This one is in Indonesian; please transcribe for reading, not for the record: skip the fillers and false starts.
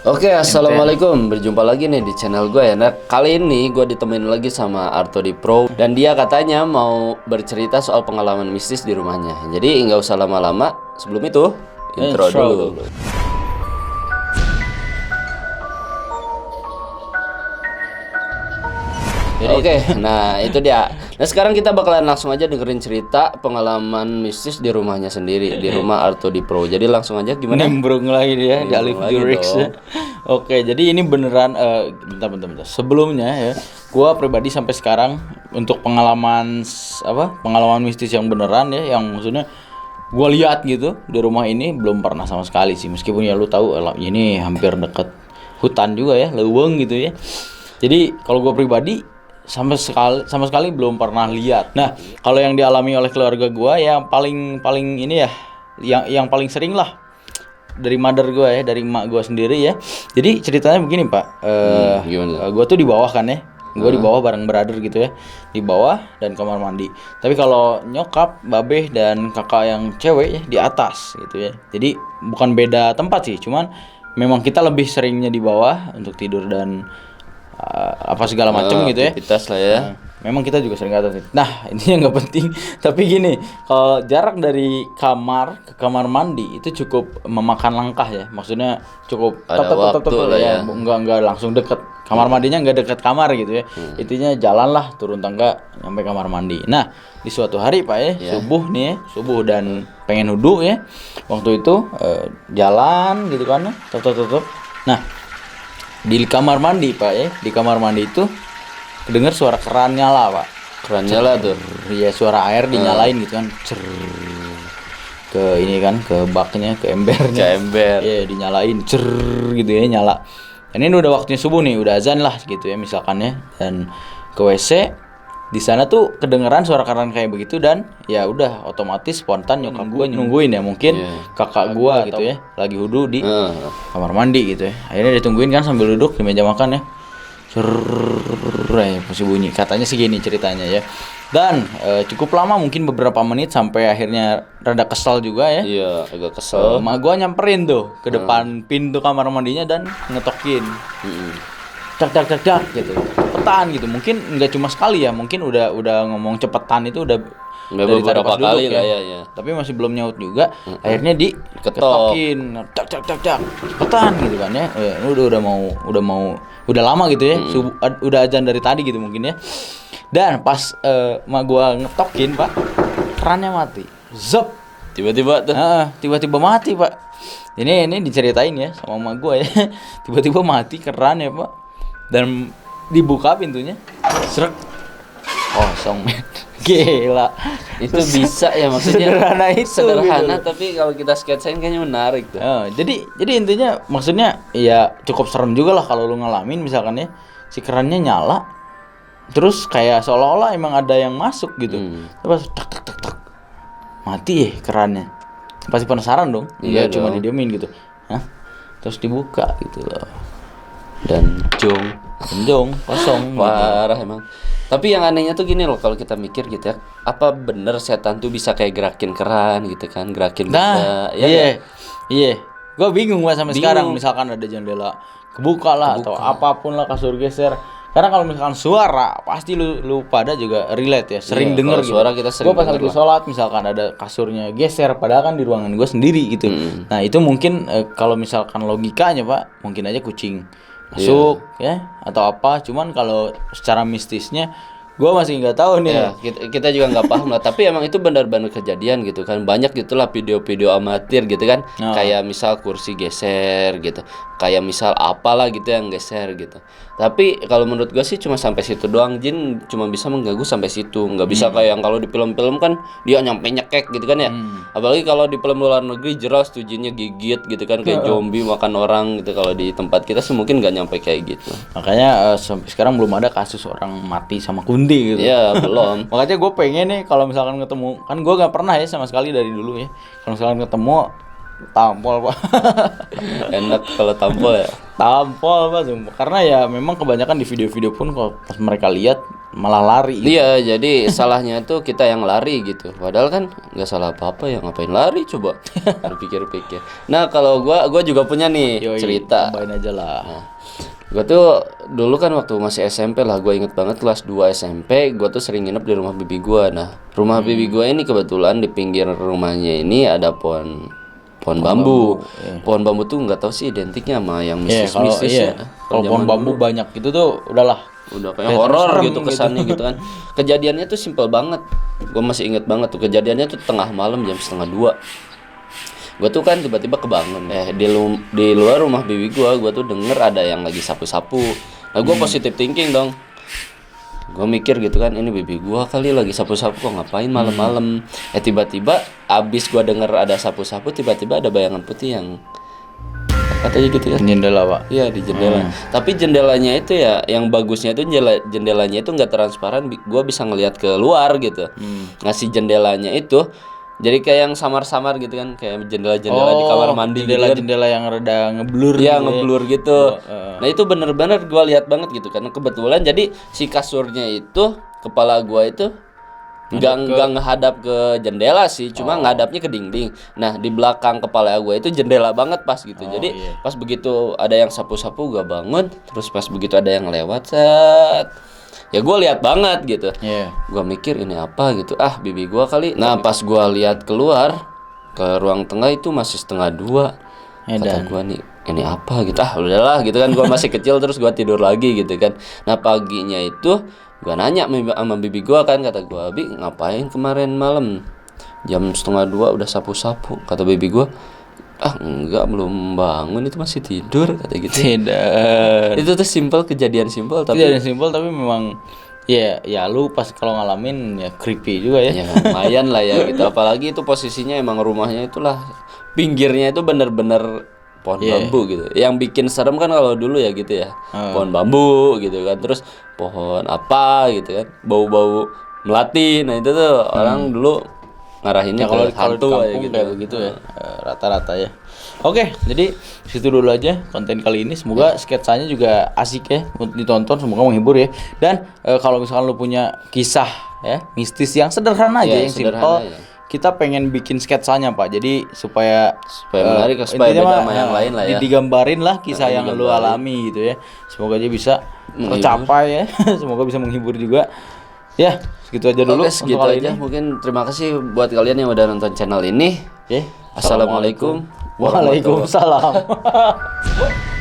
Oke, assalamualaikum. Berjumpa lagi nih di channel gue ya. Nah, kali ini gue ditemenin lagi sama Arto di Pro dan dia katanya mau bercerita soal pengalaman mistis di rumahnya. Jadi nggak usah lama-lama. Sebelum itu, intro dulu. Oke, nah itu dia. Nah sekarang kita bakalan langsung aja dengerin cerita pengalaman mistis di rumahnya sendiri, di rumah Arto di Pro. Jadi langsung aja gimana? Nimbrung lagi dia di Alif Jurix. Oke, jadi ini beneran bentar. Sebelumnya ya, gua pribadi sampai sekarang untuk pengalaman pengalaman mistis yang beneran ya, yang maksudnya gua lihat gitu di rumah ini belum pernah sama sekali sih. Meskipun ya lu tahu ini hampir deket hutan juga ya, leuweung gitu ya. Jadi kalau gua pribadi sama sekali belum pernah lihat. Nah, kalau yang dialami oleh keluarga gua yang paling ini ya, yang paling sering lah dari mother gua ya, dari emak gua sendiri ya. Jadi ceritanya begini, Pak. Gua tuh di bawah kan ya. Gua di bawah bareng brother gitu ya. Di bawah dan kamar mandi. Tapi kalau nyokap, babeh dan kakak yang cewek ya di atas gitu ya. Jadi bukan beda tempat sih, cuman memang kita lebih seringnya di bawah untuk tidur dan apa segala macam gitu ya. Aktivitas lah ya. Memang kita juga sering atas. Nah, intinya nggak penting. Tapi gini, kalau jarak dari kamar ke kamar mandi itu cukup memakan langkah ya. Maksudnya cukup ada waktu lah ya. Enggak langsung deket. Kamar mandinya nggak deket kamar gitu ya. Intinya jalan lah turun tangga sampai kamar mandi. Nah, di suatu hari Pak ya, subuh nih ya, subuh dan pengen wudu ya. Waktu itu jalan gitu kan, tutup. Nah, di kamar mandi Pak ya, di kamar mandi itu kedengar suara keran nyala Pak. Keran nyala tuh. Iya, suara air dinyalain gitu kan. Ke ini kan, ke baknya, ke embernya. Ke ember. Iya, dinyalain gitu ya, nyala. Dan ini udah waktunya subuh nih, udah azan lah gitu ya misalkan ya. Dan ke WC di sana tuh kedengeran suara keran kayak begitu dan ya udah otomatis spontan nyokap gua nungguin ya, mungkin kakak gua gitu ya lagi wudu di kamar mandi gitu ya. Akhirnya ditungguin kan sambil duduk di meja makan ya. Masih bunyi. Katanya segini ceritanya ya. Dan cukup lama, mungkin beberapa menit sampai akhirnya rada kesal juga ya. Iya, agak kesel. Emak gua nyamperin tuh ke depan pintu kamar mandinya dan ngetokin. Dak gitu. Cepetan gitu. Mungkin nggak cuma sekali ya, mungkin udah ngomong cepetan itu udah dari beberapa kali lah ya. Tapi masih belum nyaut juga. Akhirnya diketokin. Dak. Cepetan gitu kan ya. Udah lama gitu ya. Udah azan dari tadi gitu mungkin ya. Dan pas emak gua ngetokin, Pak, kerannya mati. Zep. Tiba-tiba tuh. Tiba-tiba mati, Pak. Ini diceritain ya sama emak gua ya. Tiba-tiba mati keran ya, Pak. Dan dibuka pintunya. Srek. Kosong, men. Gila. Itu bisa ya, maksudnya sederhana gitu. Tapi kalau kita sketsain kayaknya menarik tuh. Jadi intinya maksudnya ya cukup serem juga lah kalau lu ngalamin misalkan ya si kerannya nyala terus kayak seolah-olah emang ada yang masuk gitu. Terus tak mati ya kerannya. Pasti penasaran dong. Iya, cuma dong. didiemin gitu. Terus dibuka gitu loh. Dan jong kosong. Parah emang. Tapi yang anehnya tuh gini loh, kalau kita mikir gitu ya, apa bener setan tuh bisa kayak gerakin keran gitu kan, gerakin benda. Iya. Gue bingung sampai sekarang. Misalkan ada jendela kebuka lah atau apapun lah, kasur geser. Karena kalau misalkan suara pasti lu pada juga relate ya, sering denger gitu. Suara kita sering. Gue pas lagi sholat misalkan ada kasurnya geser, padahal kan di ruangan gue sendiri gitu. Nah itu mungkin kalau misalkan logikanya Pak, mungkin aja kucing masuk ya atau apa. Cuman kalau secara mistisnya gue masih nggak tahu nih. Ya, kita juga nggak paham lah. Tapi emang itu benar-benar kejadian gitu kan. Banyak gitulah video-video amatir gitu kan. Kayak misal kursi geser gitu. Kayak misal apalah gitu yang geser gitu. Tapi kalau menurut gue sih cuma sampai situ doang. Jin cuma bisa mengganggu sampai situ. Nggak bisa kayak yang kalau di film-film kan dia nyampe nyekek gitu kan ya. Apalagi kalau di film luar negeri jelas tuh jinnya gigit gitu kan. Kayak zombie makan orang gitu. Kalau di tempat kita sih mungkin nggak nyampe kayak gitu. Makanya sampai sekarang belum ada kasus orang mati sama kunti gitu. Iya belum. Makanya gue pengen nih kalau misalkan ketemu, kan gue nggak pernah ya sama sekali dari dulu ya. Kalau misalkan ketemu tampol Pak. Enak kalau tampol ya. Tampol Pak, sumpah. Karena ya memang kebanyakan di video-video pun kalau pas mereka lihat malah lari. Iya, jadi salahnya tuh kita yang lari gitu. Padahal kan nggak salah apa-apa ya, ngapain lari coba. Pikir-pikir. Nah, kalau gua juga punya nih Yoi, cerita. tambahin aja lah. Nah, gua tuh dulu kan waktu masih SMP lah, gua inget banget kelas 2 SMP, gua tuh sering nginep di rumah bibi gua. Nah, rumah bibi gua ini kebetulan di pinggir rumahnya ini ada pohon bambu. Pohon bambu tuh nggak tahu sih identiknya sama yang mistis-mistis ya. Kalau pohon bambu banyak itu tuh udahlah. Udah kayak horor gitu kesannya gitu kan. Kejadiannya tuh simpel banget. Gue masih inget banget tuh kejadiannya tuh tengah malam jam 1:30. Gue tuh kan tiba-tiba kebangun. Di luar rumah bibi gue tuh denger ada yang lagi sapu-sapu. Nah gue positive thinking dong. Gue mikir gitu kan, ini bibi gue kali lagi sapu-sapu, kok ngapain malam-malam. Tiba-tiba abis gue denger ada sapu-sapu, tiba-tiba ada bayangan putih yang katanya gitu kan, jendela Pak. Iya di jendela. Tapi jendelanya itu ya, yang bagusnya itu jendelanya itu nggak transparan, gue bisa ngelihat keluar gitu. Ngasih jendelanya itu jadi kayak yang samar-samar gitu kan, kayak jendela-jendela di kamar mandi. Jendela-jendela yang rada ngeblur. Iya gitu ngeblur gitu. Nah itu bener-bener gue lihat banget gitu, karena kebetulan jadi si kasurnya itu, kepala gue itu nggak ngehadap ke jendela sih, cuma ngadapnya ke dinding. Nah di belakang kepala gue itu jendela banget pas gitu. Jadi pas begitu ada yang sapu-sapu gue bangun, terus pas begitu ada yang lewat set, ya gue lihat banget gitu. Gue mikir ini apa gitu, bibi gue kali. Nah pas gue lihat keluar ke ruang tengah itu masih 1:30. Kata gue nih ini apa gitu, udahlah gitu kan, gue masih kecil terus gue tidur lagi gitu kan. Nah paginya itu gue nanya sama bibi gue kan, kata gue, Bi ngapain kemarin malam jam 1:30 udah sapu-sapu? Kata bibi gue, enggak, belum bangun, itu masih tidur, kata gitu. Tidak. Itu tuh kejadian simpel tapi memang ya lu pas kalau ngalamin ya creepy juga ya. Ya lumayan lah ya gitu, apalagi itu posisinya emang rumahnya itulah pinggirnya itu bener-bener pohon bambu gitu. Yang bikin serem kan kalau dulu ya gitu ya, pohon bambu gitu kan, terus pohon apa gitu kan, bau-bau melati. Nah itu tuh orang dulu ngarahinnya kalau hantu kayak gitu kayak begitu ya, rata-rata ya. Oke, jadi situ dulu aja konten kali ini. Semoga sketsanya juga asik ya untuk ditonton, semoga menghibur ya. Dan kalau misalkan lu punya kisah ya mistis yang sederhana aja, yang simpel, kita pengen bikin sketsanya Pak. Jadi supaya menarik, supaya beda sama yang lain lah ya. Digambarin lah kisah yang lu alami gitu ya. Semoga aja bisa tercapai ya. Semoga bisa menghibur juga. Ya, segitu aja dulu. Segitu aja. Mungkin terima kasih buat kalian yang udah nonton channel ini. Assalamualaikum warahmatullahi wabarakatuh. Waalaikumsalam.